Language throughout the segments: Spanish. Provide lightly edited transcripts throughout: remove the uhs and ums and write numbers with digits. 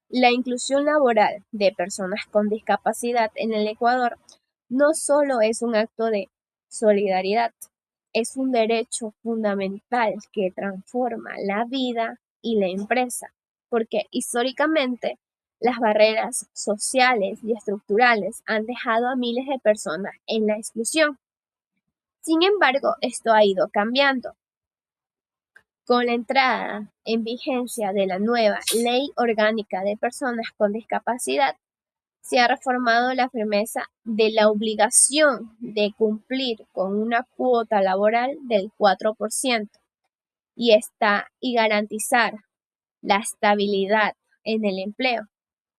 La inclusión laboral de personas con discapacidad en el Ecuador no solo es un acto de solidaridad, es un derecho fundamental que transforma la vida y la empresa, porque históricamente las barreras sociales y estructurales han dejado a miles de personas en la exclusión. Sin embargo, esto ha ido cambiando. Con la entrada en vigencia de la nueva Ley Orgánica de Personas con Discapacidad, se ha reformado la firmeza de la obligación de cumplir con una cuota laboral del 4% y garantizar la estabilidad en el empleo,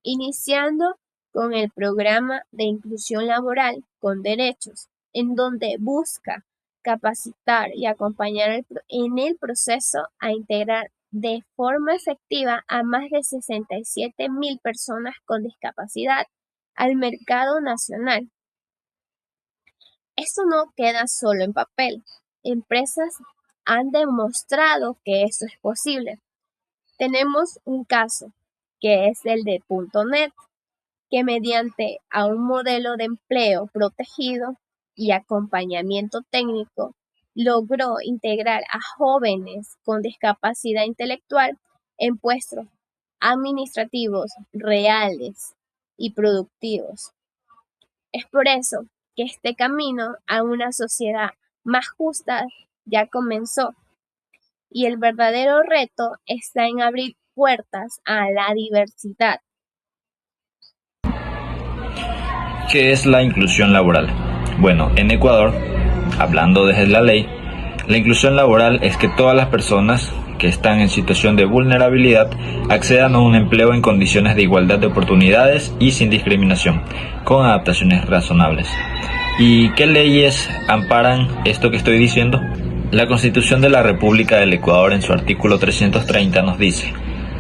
iniciando con el programa de inclusión laboral con derechos, en donde busca capacitar y acompañar en el proceso a integrar de forma efectiva a más de 67.000 personas con discapacidad al mercado nacional. Esto no queda solo en papel. Empresas han demostrado que esto es posible. Tenemos un caso, que es el de .NET, que mediante a un modelo de empleo protegido y acompañamiento técnico, logró integrar a jóvenes con discapacidad intelectual en puestos administrativos reales y productivos. Es por eso que este camino a una sociedad más justa ya comenzó, y el verdadero reto está en abrir puertas a la diversidad. ¿Qué es la inclusión laboral? Bueno, en Ecuador, hablando desde la ley, la inclusión laboral es que todas las personas que están en situación de vulnerabilidad accedan a un empleo en condiciones de igualdad de oportunidades y sin discriminación, con adaptaciones razonables. ¿Y qué leyes amparan esto que estoy diciendo? La Constitución de la República del Ecuador, en su artículo 330, nos dice: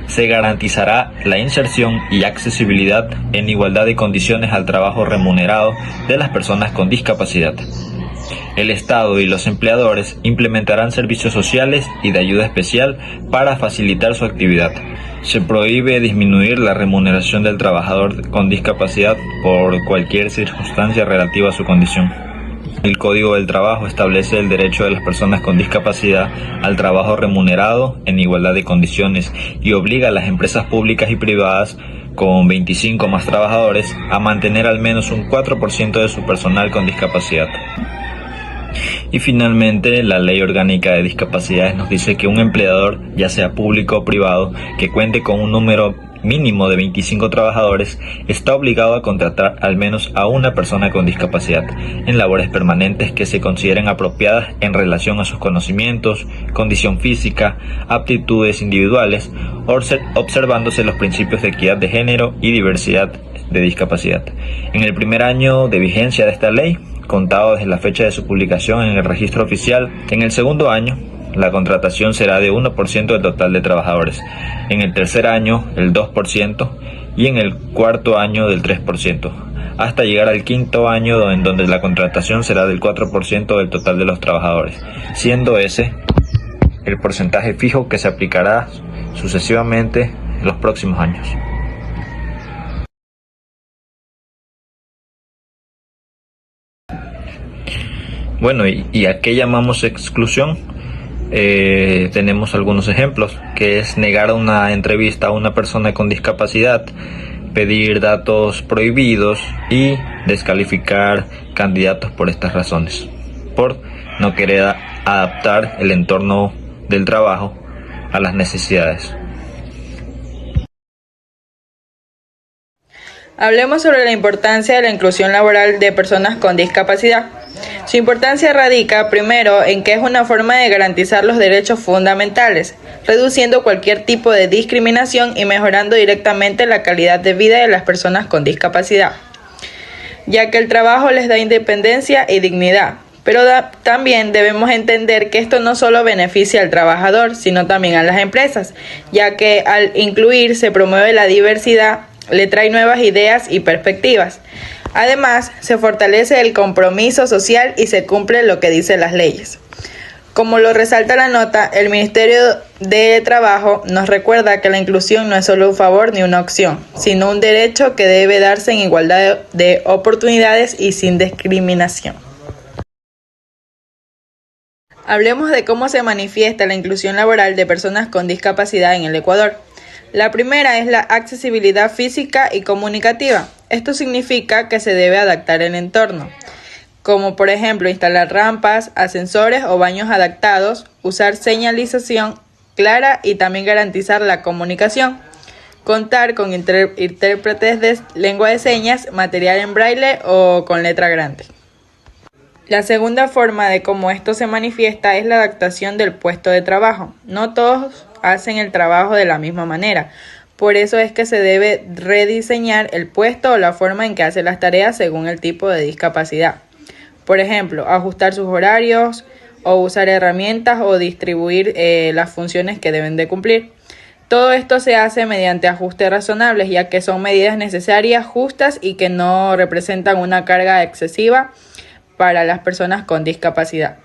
se garantizará la inserción y accesibilidad en igualdad de condiciones al trabajo remunerado de las personas con discapacidad. El Estado y los empleadores implementarán servicios sociales y de ayuda especial para facilitar su actividad. Se prohíbe disminuir la remuneración del trabajador con discapacidad por cualquier circunstancia relativa a su condición. El Código del Trabajo establece el derecho de las personas con discapacidad al trabajo remunerado en igualdad de condiciones y obliga a las empresas públicas y privadas con 25 más trabajadores a mantener al menos un 4% de su personal con discapacidad. Y finalmente, la Ley Orgánica de Discapacidades nos dice que un empleador, ya sea público o privado, que cuente con un número mínimo de 25 trabajadores, está obligado a contratar al menos a una persona con discapacidad en labores permanentes que se consideren apropiadas en relación a sus conocimientos, condición física, aptitudes individuales, observándose los principios de equidad de género y diversidad de discapacidad. En el primer año de vigencia de esta ley, contado desde la fecha de su publicación en el registro oficial, en el segundo año, la contratación será de 1% del total de trabajadores, en el tercer año el 2% y en el cuarto año del 3%, hasta llegar al quinto año en donde la contratación será del 4% del total de los trabajadores, siendo ese el porcentaje fijo que se aplicará sucesivamente en los próximos años. Bueno, ¿y a qué llamamos exclusión? Tenemos algunos ejemplos, que es negar una entrevista a una persona con discapacidad, pedir datos prohibidos y descalificar candidatos por estas razones, por no querer adaptar el entorno del trabajo a las necesidades. Hablemos sobre la importancia de la inclusión laboral de personas con discapacidad. Su importancia radica, primero, en que es una forma de garantizar los derechos fundamentales, reduciendo cualquier tipo de discriminación y mejorando directamente la calidad de vida de las personas con discapacidad, ya que el trabajo les da independencia y dignidad. Pero también debemos entender que esto no solo beneficia al trabajador, sino también a las empresas, ya que al incluir se promueve la diversidad, le trae nuevas ideas y perspectivas. Además, se fortalece el compromiso social y se cumple lo que dicen las leyes. Como lo resalta la nota, el Ministerio de Trabajo nos recuerda que la inclusión no es solo un favor ni una opción, sino un derecho que debe darse en igualdad de oportunidades y sin discriminación. Hablemos de cómo se manifiesta la inclusión laboral de personas con discapacidad en el Ecuador. La primera es la accesibilidad física y comunicativa. Esto significa que se debe adaptar el entorno, como por ejemplo instalar rampas, ascensores o baños adaptados, usar señalización clara y también garantizar la comunicación, contar con intérpretes de lengua de señas, material en braille o con letra grande. La segunda forma de cómo esto se manifiesta es la adaptación del puesto de trabajo. No todos hacen el trabajo de la misma manera. Por eso es que se debe rediseñar el puesto o la forma en que hace las tareas según el tipo de discapacidad. Por ejemplo, ajustar sus horarios o usar herramientas o distribuir las funciones que deben de cumplir. Todo esto se hace mediante ajustes razonables, ya que son medidas necesarias, justas y que no representan una carga excesiva para las personas con discapacidad.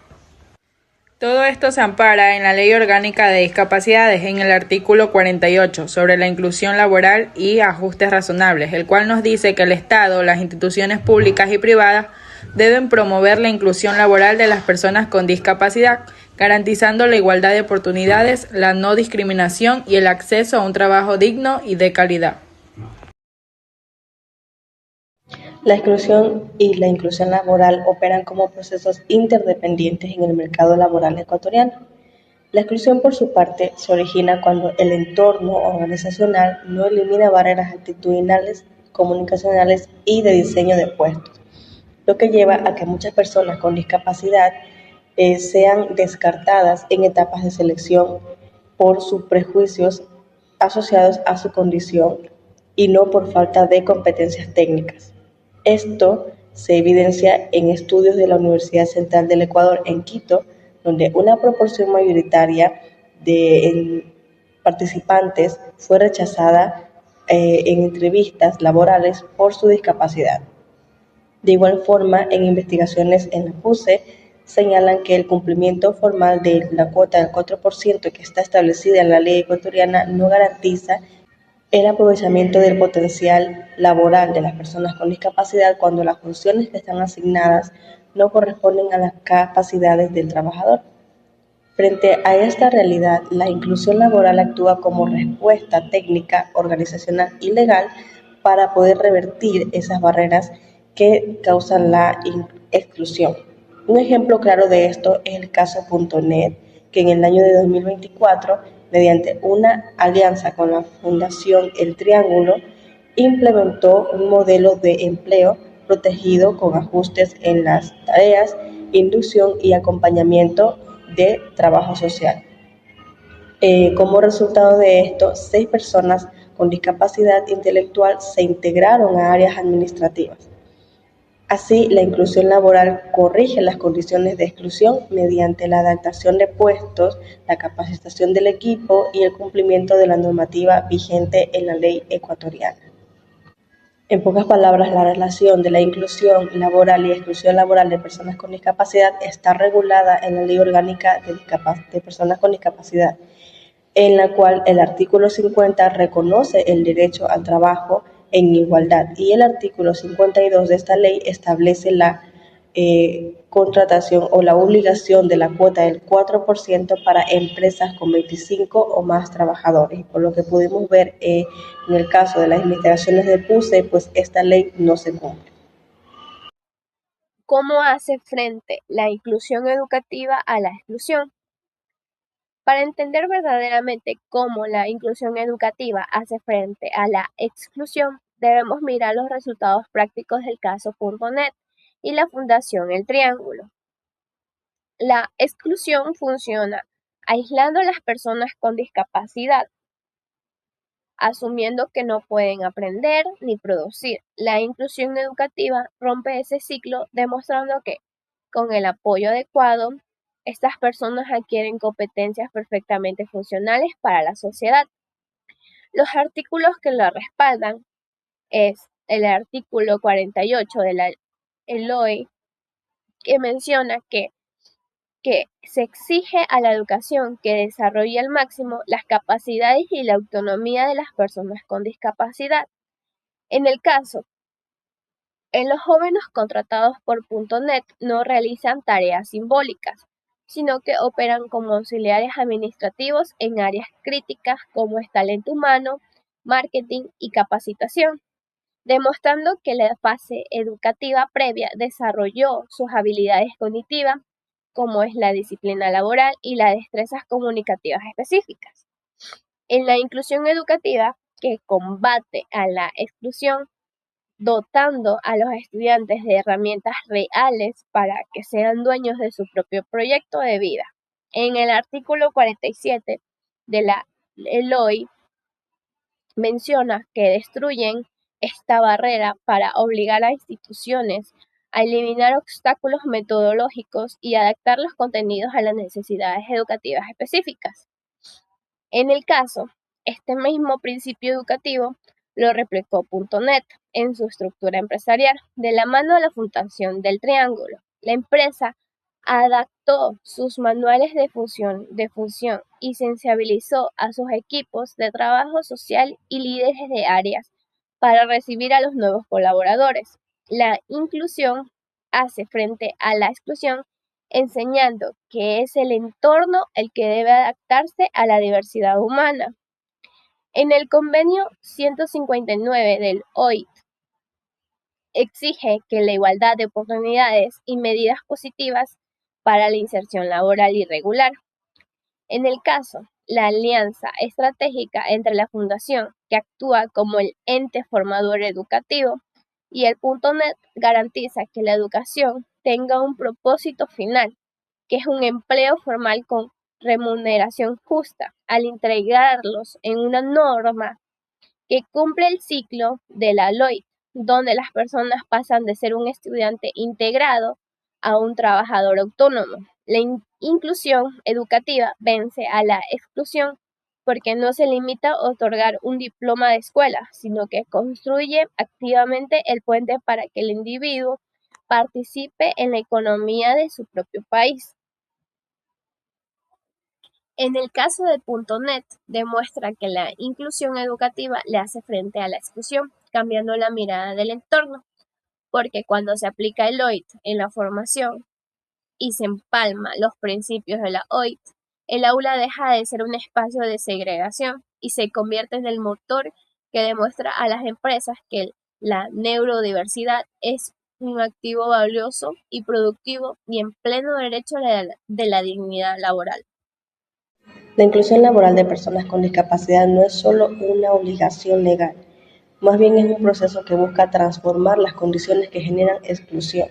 Todo esto se ampara en la Ley Orgánica de Discapacidades en el artículo 48 sobre la inclusión laboral y ajustes razonables, el cual nos dice que el Estado, las instituciones públicas y privadas deben promover la inclusión laboral de las personas con discapacidad, garantizando la igualdad de oportunidades, la no discriminación y el acceso a un trabajo digno y de calidad. La exclusión y la inclusión laboral operan como procesos interdependientes en el mercado laboral ecuatoriano. La exclusión, por su parte, se origina cuando el entorno organizacional no elimina barreras actitudinales, comunicacionales y de diseño de puestos, lo que lleva a que muchas personas con discapacidad sean descartadas en etapas de selección por sus prejuicios asociados a su condición y no por falta de competencias técnicas. Esto se evidencia en estudios de la Universidad Central del Ecuador en Quito, donde una proporción mayoritaria de participantes fue rechazada en entrevistas laborales por su discapacidad. De igual forma, en investigaciones en la PUCE señalan que el cumplimiento formal de la cuota del 4% que está establecida en la ley ecuatoriana no garantiza el aprovechamiento del potencial laboral de las personas con discapacidad cuando las funciones que están asignadas no corresponden a las capacidades del trabajador. Frente a esta realidad, la inclusión laboral actúa como respuesta técnica, organizacional y legal para poder revertir esas barreras que causan la exclusión. Un ejemplo claro de esto es el caso .NET, que en el año de 2024, mediante una alianza con la Fundación El Triángulo, implementó un modelo de empleo protegido con ajustes en las tareas, inducción y acompañamiento de trabajo social. Como resultado de esto, 6 personas con discapacidad intelectual se integraron a áreas administrativas. Así, la inclusión laboral corrige las condiciones de exclusión mediante la adaptación de puestos, la capacitación del equipo y el cumplimiento de la normativa vigente en la ley ecuatoriana. En pocas palabras, la relación de la inclusión laboral y exclusión laboral de personas con discapacidad está regulada en la Ley Orgánica de Personas con Discapacidad, en la cual el artículo 50 reconoce el derecho al trabajo en igualdad y el artículo 52 de esta ley establece la contratación o la obligación de la cuota del 4% para empresas con 25 o más trabajadores. Por lo que pudimos ver en el caso de las investigaciones de PUCE, pues esta ley no se cumple. ¿Cómo hace frente la inclusión educativa a la exclusión? Para entender verdaderamente cómo la inclusión educativa hace frente a la exclusión, debemos mirar los resultados prácticos del caso .NET y la Fundación El Triángulo. La exclusión funciona aislando a las personas con discapacidad, asumiendo que no pueden aprender ni producir. La inclusión educativa rompe ese ciclo, demostrando que, con el apoyo adecuado, estas personas adquieren competencias perfectamente funcionales para la sociedad. Los artículos que lo respaldan es el artículo 48 de la LOE, que menciona que que se exige a la educación que desarrolle al máximo las capacidades y la autonomía de las personas con discapacidad. En el caso, los jóvenes contratados por .NET no realizan tareas simbólicas, sino que operan como auxiliares administrativos en áreas críticas como es talento humano, marketing y capacitación, demostrando que la fase educativa previa desarrolló sus habilidades cognitivas, como es la disciplina laboral y las destrezas comunicativas específicas. En la inclusión educativa, que combate a la exclusión, dotando a los estudiantes de herramientas reales para que sean dueños de su propio proyecto de vida. En el artículo 47 de la LOI menciona que destruyen esta barrera para obligar a instituciones a eliminar obstáculos metodológicos y adaptar los contenidos a las necesidades educativas específicas. En el caso, este mismo principio educativo lo replicó .NET en su estructura empresarial, de la mano de la Fundación del Triángulo. La empresa adaptó sus manuales de función y sensibilizó a sus equipos de trabajo social y líderes de áreas para recibir a los nuevos colaboradores. La inclusión hace frente a la exclusión, enseñando que es el entorno el que debe adaptarse a la diversidad humana. En el convenio 159 del OIT exige que la igualdad de oportunidades y medidas positivas para la inserción laboral irregular. En el caso, la alianza estratégica entre la Fundación, que actúa como el ente formador educativo, y el .NET garantiza que la educación tenga un propósito final, que es un empleo formal con remuneración justa, al integrarlos en una norma que cumple el ciclo de la LOIT, donde las personas pasan de ser un estudiante integrado a un trabajador autónomo. La inclusión educativa vence a la exclusión porque no se limita a otorgar un diploma de escuela, sino que construye activamente el puente para que el individuo participe en la economía de su propio país. En el caso del .NET, demuestra que la inclusión educativa le hace frente a la exclusión, cambiando la mirada del entorno, porque cuando se aplica el OIT en la formación y se empalma los principios de la OIT, el aula deja de ser un espacio de segregación y se convierte en el motor que demuestra a las empresas que la neurodiversidad es un activo valioso y productivo y en pleno derecho de la dignidad laboral. La inclusión laboral de personas con discapacidad no es solo una obligación legal, más bien es un proceso que busca transformar las condiciones que generan exclusión.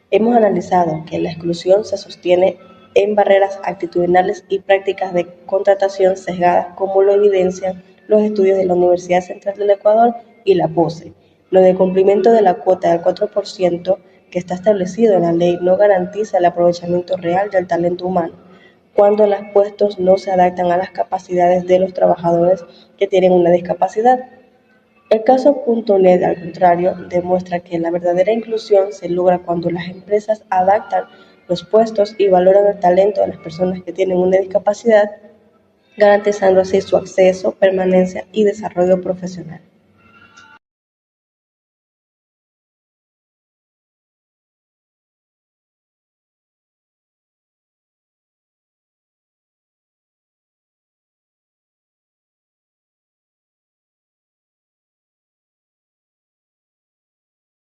Hemos analizado que la exclusión se sostiene en barreras actitudinales y prácticas de contratación sesgadas, como lo evidencian los estudios de la Universidad Central del Ecuador y la PUCE, donde el cumplimiento de la cuota del 4% que está establecido en la ley no garantiza el aprovechamiento real del talento humano, cuando los puestos no se adaptan a las capacidades de los trabajadores que tienen una discapacidad. El caso .NET, al contrario, demuestra que la verdadera inclusión se logra cuando las empresas adaptan los puestos y valoran el talento de las personas que tienen una discapacidad, garantizando así su acceso, permanencia y desarrollo profesional.